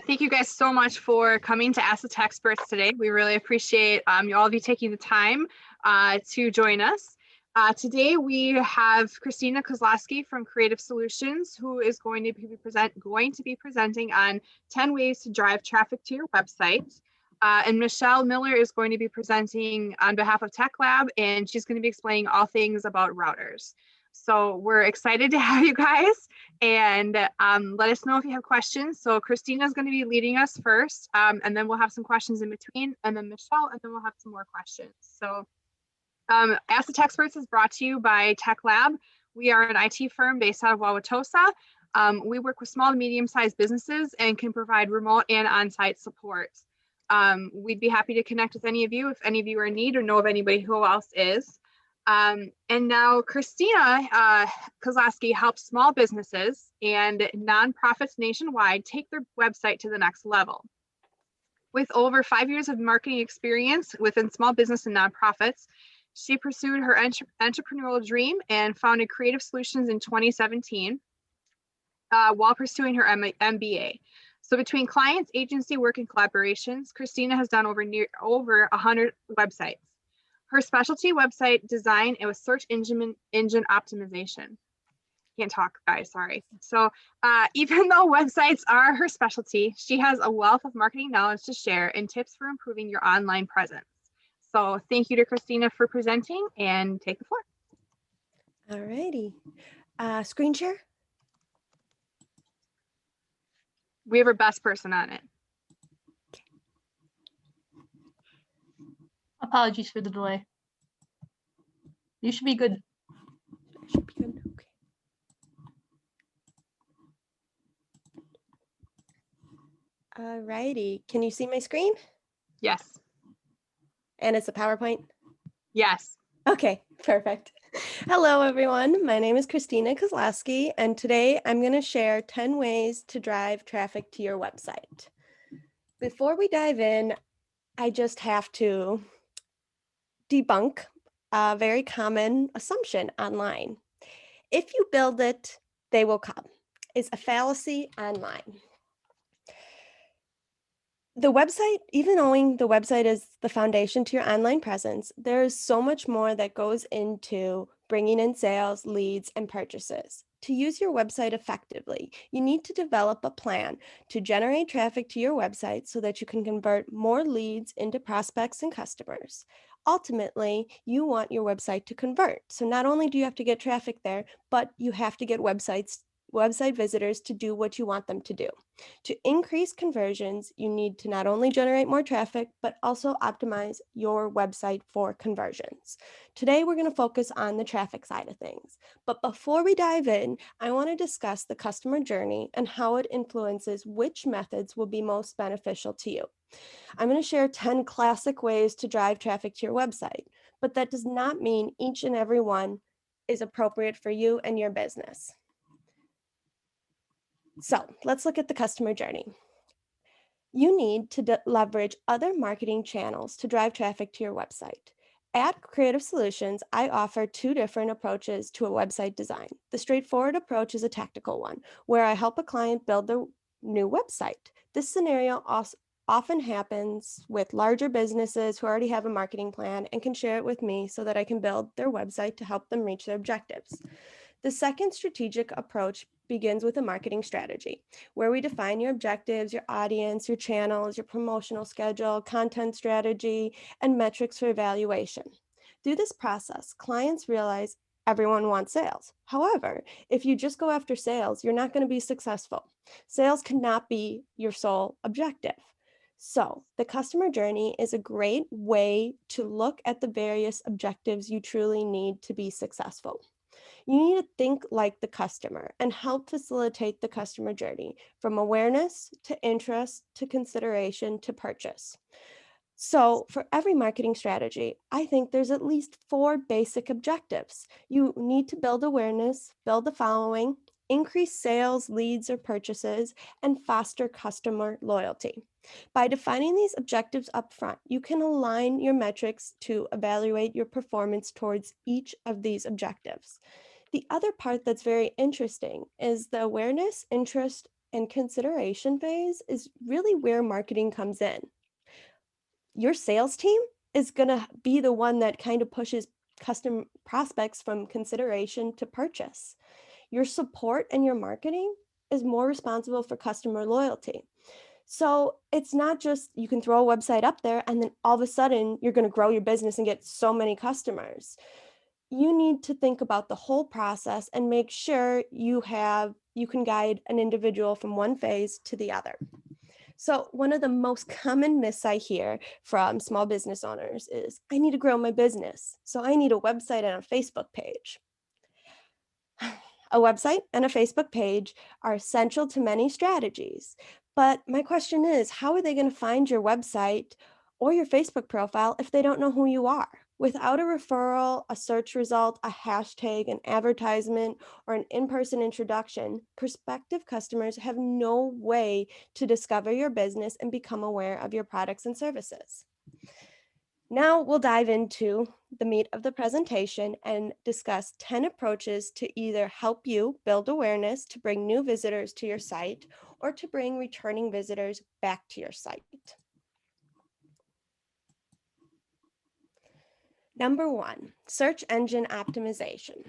Thank you guys so much for coming to Ask the Techsperts today. We really appreciate all of you taking the time to join us. Today we have Christina Kozlowski from Creative Solutions, who is going to be presenting on 10 ways to drive traffic to your website. And Michelle Miller is going to be presenting on behalf of Tech Lab, and she's going to be explaining all things about routers. So we're excited to have you guys, and let us know if you have questions. So Christina is going to be leading us first, and then we'll have some questions in between, and then Michelle, and then we'll have some more questions. So Ask the Techsperts is brought to you by Tech Lab. We are an IT firm based out of Wauwatosa. We work with small to medium-sized businesses and can provide remote and on-site support. We'd be happy to connect with any of you if any of you are in need or know of anybody who else is. And now Christina Kozlowski helps small businesses and nonprofits nationwide take their website to the next level. With over 5 years of marketing experience within small business and nonprofits, she pursued her entrepreneurial dream and founded Creative Solutions in 2017 while pursuing her MBA. So between clients, agency work, and collaborations, Christina has done over 100 websites. Her specialty website design and with search engine optimization. Can't talk, guys, sorry. So even though websites are her specialty, she has a wealth of marketing knowledge to share and tips for improving your online presence. So thank you to Christina for presenting, and take the floor. All righty. Screen share? We have our best person on it. Apologies for the delay. You should be good. Should be good. Okay. All righty. Can you see my screen? Yes. And it's a PowerPoint? Yes. Okay, perfect. Hello, everyone. My name is Christina Kozlowski, and today I'm going to share 10 ways to drive traffic to your website. Before we dive in, I just have to debunk a very common assumption online. If you build it, they will come. It's a fallacy online. The website, even knowing the website is the foundation to your online presence, there is so much more that goes into bringing in sales, leads, and purchases. To use your website effectively, you need to develop a plan to generate traffic to your website so that you can convert more leads into prospects and customers. Ultimately, you want your website to convert. So not only do you have to get traffic there, but you have to get website visitors to do what you want them to do. To increase conversions, you need to not only generate more traffic, but also optimize your website for conversions. Today, we're going to focus on the traffic side of things. But before we dive in, I want to discuss the customer journey and how it influences which methods will be most beneficial to you. I'm going to share 10 classic ways to drive traffic to your website, but that does not mean each and every one is appropriate for you and your business. So let's look at the customer journey. You need to leverage other marketing channels to drive traffic to your website. At Creative Solutions, I offer two different approaches to a website design. The straightforward approach is a tactical one, where I help a client build their new website. This scenario often happens with larger businesses who already have a marketing plan and can share it with me so that I can build their website to help them reach their objectives. The second strategic approach begins with a marketing strategy, where we define your objectives, your audience, your channels, your promotional schedule, content strategy, and metrics for evaluation. Through this process, clients realize everyone wants sales. However, if you just go after sales, you're not going to be successful. Sales cannot be your sole objective. So the customer journey is a great way to look at the various objectives you truly need to be successful. You need to think like the customer and help facilitate the customer journey from awareness to interest to consideration to purchase. So for every marketing strategy, I think there's at least 4 basic objectives. You need to build awareness, build the following, increase sales, leads, or purchases, and foster customer loyalty. By defining these objectives up front, you can align your metrics to evaluate your performance towards each of these objectives. The other part that's very interesting is the awareness, interest, and consideration phase is really where marketing comes in. Your sales team is going to be the one that kind of pushes custom prospects from consideration to purchase. Your support and your marketing is more responsible for customer loyalty. So it's not just you can throw a website up there and then all of a sudden you're going to grow your business and get so many customers. You need to think about the whole process and make sure you can guide an individual from one phase to the other. So one of the most common myths I hear from small business owners is, I need to grow my business, so I need a website and a Facebook page. A website and a Facebook page are essential to many strategies. But my question is, how are they going to find your website or your Facebook profile if they don't know who you are? Without a referral, a search result, a hashtag, an advertisement, or an in-person introduction, prospective customers have no way to discover your business and become aware of your products and services. Now we'll dive into the meat of the presentation and discuss 10 approaches to either help you build awareness to bring new visitors to your site or to bring returning visitors back to your site. Number 1, search engine optimization,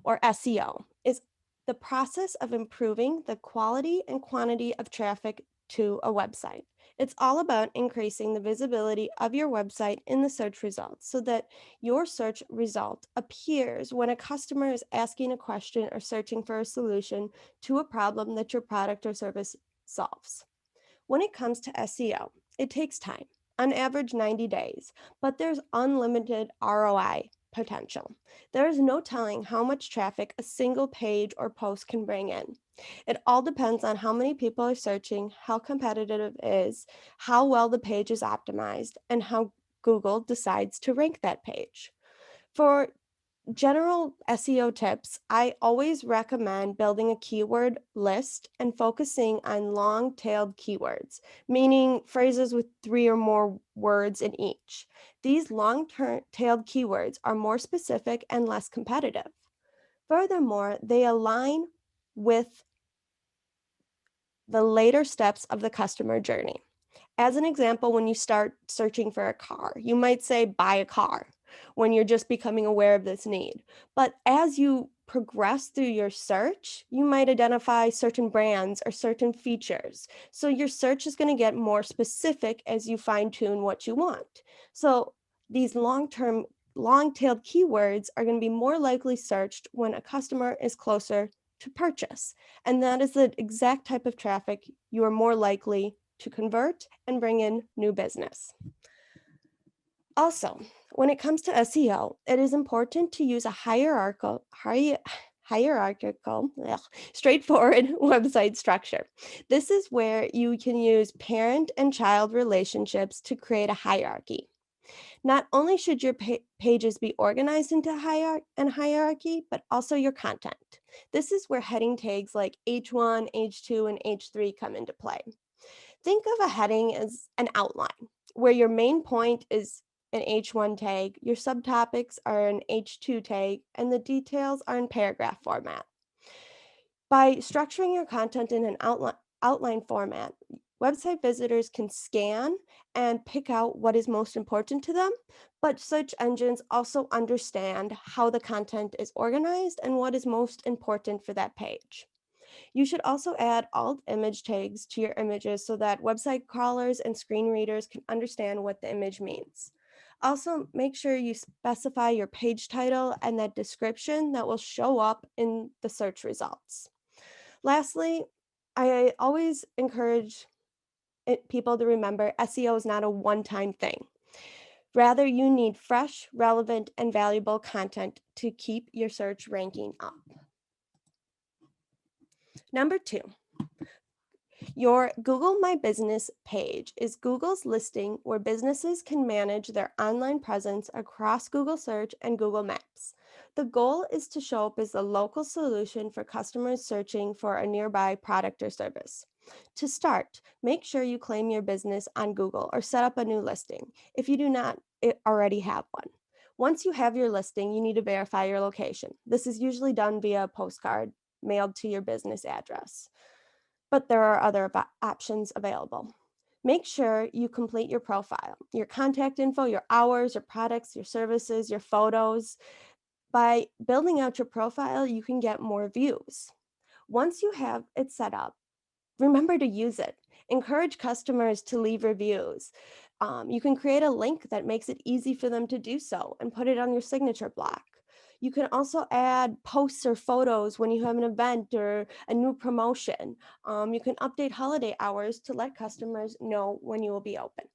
or SEO, is the process of improving the quality and quantity of traffic to a website. It's all about increasing the visibility of your website in the search results so that your search result appears when a customer is asking a question or searching for a solution to a problem that your product or service solves. When it comes to SEO, it takes time, on average 90 days, but there's unlimited ROI potential. There is no telling how much traffic a single page or post can bring in. It all depends on how many people are searching, how competitive it is, how well the page is optimized, and how Google decides to rank that page. For general SEO tips, I always recommend building a keyword list and focusing on long-tailed keywords, meaning phrases with 3 or more words in each. These long-tailed keywords are more specific and less competitive. Furthermore, they align with the later steps of the customer journey. As an example, when you start searching for a car, you might say buy a car when you're just becoming aware of this need. But as you progress through your search, you might identify certain brands or certain features. So your search is going to get more specific as you fine-tune what you want. So these long-tailed keywords are going to be more likely searched when a customer is closer to purchase. And that is the exact type of traffic you are more likely to convert and bring in new business. Also, when it comes to SEO, it is important to use a hierarchical, straightforward website structure. This is where you can use parent and child relationships to create a hierarchy. Not only should your pages be organized into hierarchy, but also your content. This is where heading tags like H1, H2, and H3 come into play. Think of a heading as an outline, where your main point is an H1 tag, your subtopics are an H2 tag, and the details are in paragraph format. By structuring your content in an outline format, website visitors can scan and pick out what is most important to them, but search engines also understand how the content is organized and what is most important for that page. You should also add alt image tags to your images so that website crawlers and screen readers can understand what the image means. Also, make sure you specify your page title and that description that will show up in the search results. Lastly, I always encourage people to remember SEO is not a one-time thing. Rather, you need fresh, relevant, and valuable content to keep your search ranking up. Number 2, your Google My Business page is Google's listing where businesses can manage their online presence across Google Search and Google Maps. The goal is to show up as a local solution for customers searching for a nearby product or service. To start, make sure you claim your business on Google or set up a new listing if you do not already have one. Once you have your listing, you need to verify your location. This is usually done via a postcard mailed to your business address. but there are other options available. Make sure you complete your profile, your contact info, your hours, your products, your services, your photos. By building out your profile, you can get more views. Once you have it set up, remember to use it. Encourage customers to leave reviews. You can create a link that makes it easy for them to do so and put it on your signature block. You can also add posts or photos when you have an event or a new promotion. You can update holiday hours to let customers know when you will be open.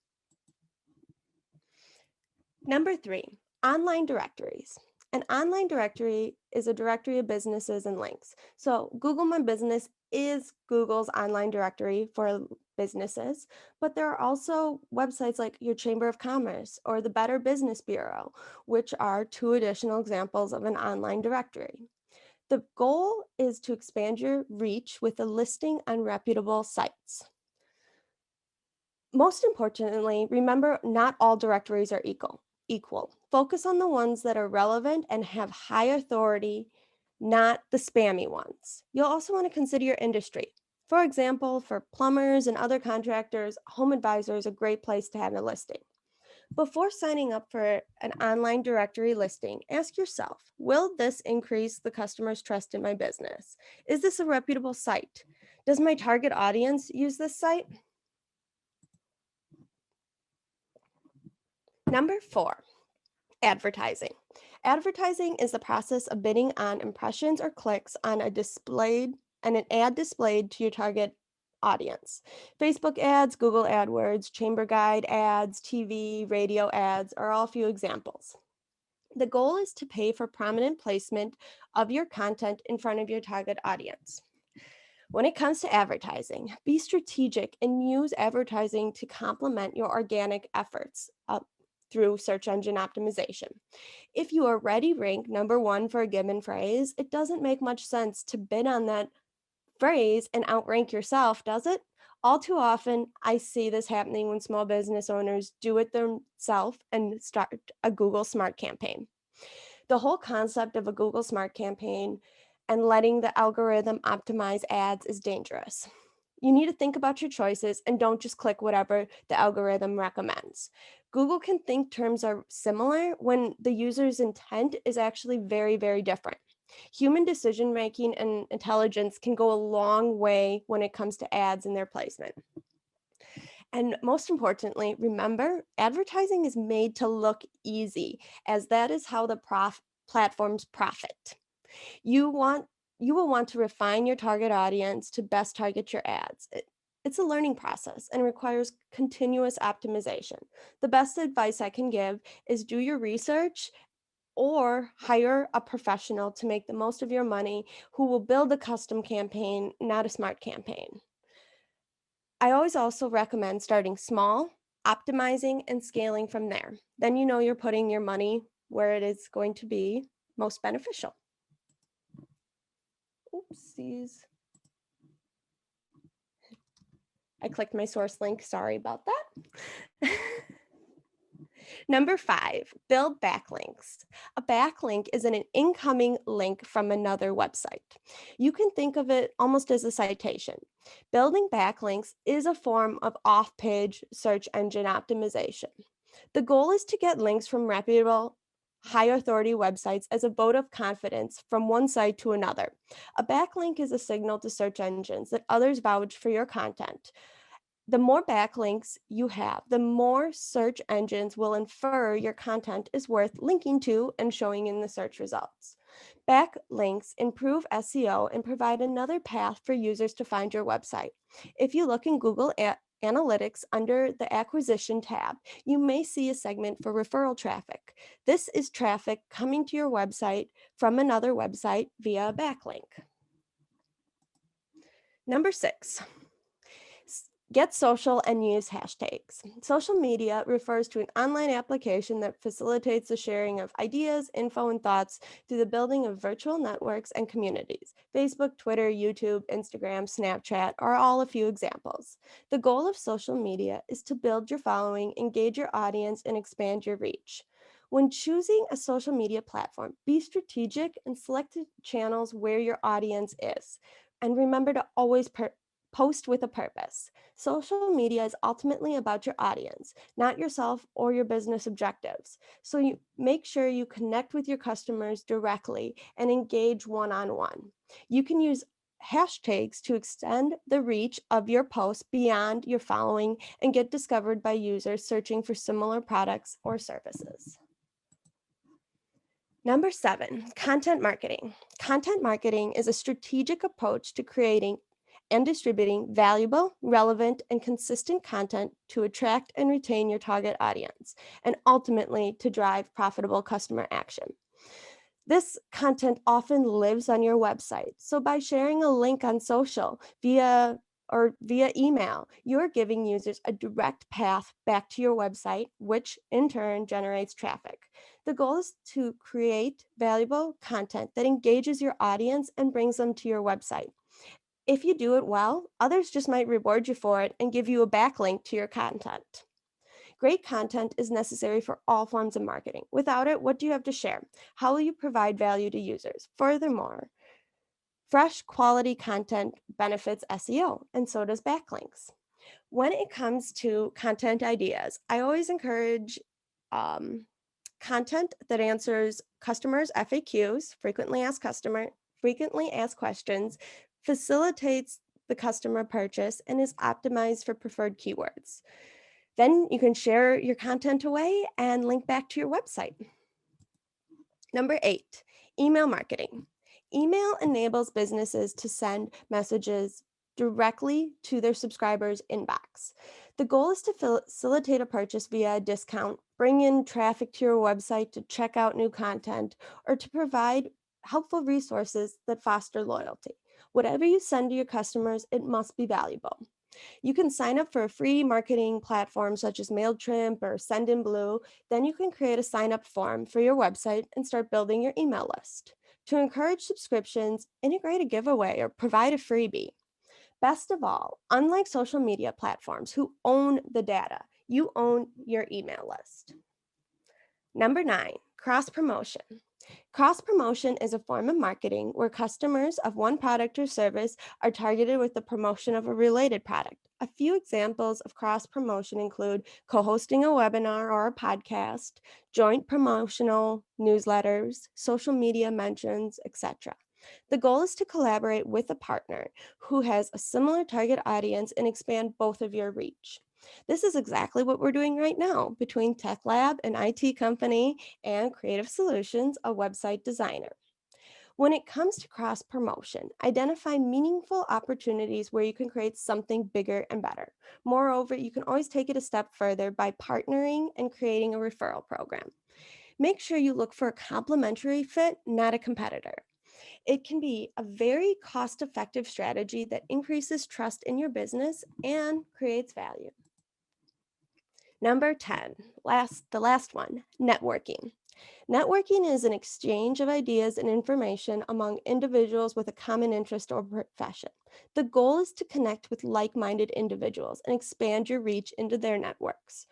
Number 3, online directories. An online directory is a directory of businesses and links. So Google My Business is Google's online directory for businesses, but there are also websites like your Chamber of Commerce or the Better Business Bureau, which are 2 additional examples of an online directory. The goal is to expand your reach with a listing on reputable sites. Most importantly, remember not all directories are equal. Focus on the ones that are relevant and have high authority, not the spammy ones. You'll also want to consider your industry. For example, for plumbers and other contractors, Home Advisor is a great place to have a listing. Before signing up for an online directory listing, ask yourself, will this increase the customer's trust in my business? Is this a reputable site? Does my target audience use this site? Number 4, advertising. Advertising is the process of bidding on impressions or clicks on an ad displayed to your target audience. Facebook ads, Google AdWords, Chamber Guide ads, TV, radio ads are all a few examples. The goal is to pay for prominent placement of your content in front of your target audience. When it comes to advertising, be strategic and use advertising to complement your organic efforts through search engine optimization. If you already rank number 1 for a given phrase, it doesn't make much sense to bid on that phrase and outrank yourself, does it? All too often, I see this happening when small business owners do it themselves and start a Google Smart campaign. The whole concept of a Google Smart campaign and letting the algorithm optimize ads is dangerous. You need to think about your choices and don't just click whatever the algorithm recommends. Google can think terms are similar when the user's intent is actually very, very different. Human decision making and intelligence can go a long way when it comes to ads and their placement. And most importantly, remember, advertising is made to look easy, as that is how the platforms profit. You will want to refine your target audience to best target your ads. It's a learning process and requires continuous optimization. The best advice I can give is do your research or hire a professional to make the most of your money who will build a custom campaign, not a smart campaign. I always also recommend starting small, optimizing, and scaling from there. Then you know you're putting your money where it is going to be most beneficial. Oopsies. I clicked my source link. Sorry about that. Number 5, build backlinks. A backlink is an incoming link from another website. You can think of it almost as a citation. Building backlinks is a form of off-page search engine optimization. The goal is to get links from reputable, high-authority websites as a vote of confidence from one site to another. A backlink is a signal to search engines that others vouch for your content. The more backlinks you have, the more search engines will infer your content is worth linking to and showing in the search results. Backlinks improve SEO and provide another path for users to find your website. If you look in Google Analytics under the Acquisition tab, you may see a segment for referral traffic. This is traffic coming to your website from another website via a backlink. Number 6. Get social and use hashtags. Social media refers to an online application that facilitates the sharing of ideas, info, and thoughts through the building of virtual networks and communities. Facebook, Twitter, YouTube, Instagram, Snapchat are all a few examples. The goal of social media is to build your following, engage your audience, and expand your reach. When choosing a social media platform, be strategic and select the channels where your audience is. And remember to always Post with a purpose. Social media is ultimately about your audience, not yourself or your business objectives. So you make sure you connect with your customers directly and engage one-on-one. You can use hashtags to extend the reach of your post beyond your following and get discovered by users searching for similar products or services. Number 7, content marketing. Content marketing is a strategic approach to creating and distributing valuable, relevant, and consistent content to attract and retain your target audience, and ultimately to drive profitable customer action. This content often lives on your website. So by sharing a link on social via email, you're giving users a direct path back to your website, which in turn generates traffic. The goal is to create valuable content that engages your audience and brings them to your website. If you do it well, others just might reward you for it and give you a backlink to your content. Great content is necessary for all forms of marketing. Without it, what do you have to share? How will you provide value to users? Furthermore, fresh quality content benefits SEO, and so does backlinks. When it comes to content ideas, I always encourage content that answers customers' FAQs, frequently asked questions, facilitates the customer purchase, and is optimized for preferred keywords. Then you can share your content away and link back to your website. Number 8, email marketing. Email enables businesses to send messages directly to their subscribers' inbox. The goal is to facilitate a purchase via a discount, bring in traffic to your website to check out new content, or to provide helpful resources that foster loyalty. Whatever you send to your customers, it must be valuable. You can sign up for a free marketing platform such as MailChimp or Sendinblue. Then you can create a sign-up form for your website and start building your email list. To encourage subscriptions, integrate a giveaway or provide a freebie. Best of all, unlike social media platforms who own the data, you own your email list. Number 9, cross-promotion. Cross-promotion is a form of marketing where customers of one product or service are targeted with the promotion of a related product. A few examples of cross-promotion include co-hosting a webinar or a podcast, joint promotional newsletters, social media mentions, etc. The goal is to collaborate with a partner who has a similar target audience and expand both of your reach. This is exactly what we're doing right now between Tech Lab, an IT company, and Creative Solutions, a website designer. When it comes to cross-promotion, identify meaningful opportunities where you can create something bigger and better. Moreover, you can always take it a step further by partnering and creating a referral program. Make sure you look for a complementary fit, not a competitor. It can be a very cost-effective strategy that increases trust in your business and creates value. Number 10, the last one, networking. Networking is an exchange of ideas and information among individuals with a common interest or profession. The goal is to connect with like-minded individuals and expand your reach into their networks.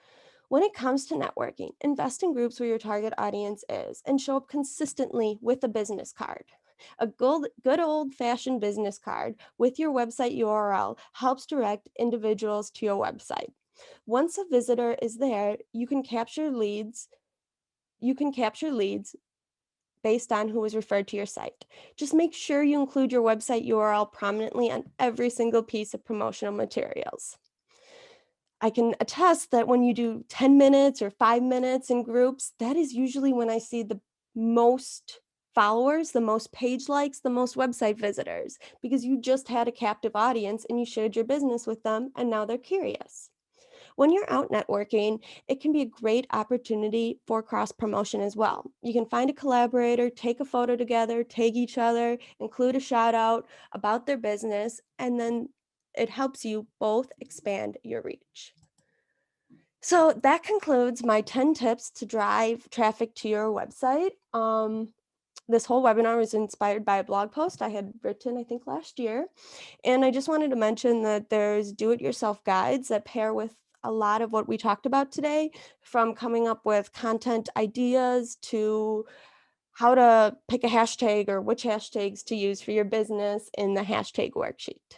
When it comes to networking, invest in groups where your target audience is and show up consistently with a business card. A good old-fashioned business card with your website URL helps direct individuals to your website. Once a visitor is there, you can capture leads based on who was referred to your site. Just make sure you include your website URL prominently on every single piece of promotional materials. I can attest that when you do 10 minutes or 5 minutes in groups, that is usually when I see the most followers, the most page likes, the most website visitors, because you just had a captive audience and you shared your business with them and now they're curious. When you're out networking, it can be a great opportunity for cross-promotion as well. You can find a collaborator, take a photo together, tag each other, include a shout out about their business, and then it helps you both expand your reach. So that concludes my 10 tips to drive traffic to your website. This whole webinar was inspired by a blog post I had written, I think, last year. And I just wanted to mention that there's do-it-yourself guides that pair with a lot of what we talked about today, from coming up with content ideas to how to pick a hashtag or which hashtags to use for your business in the hashtag worksheet.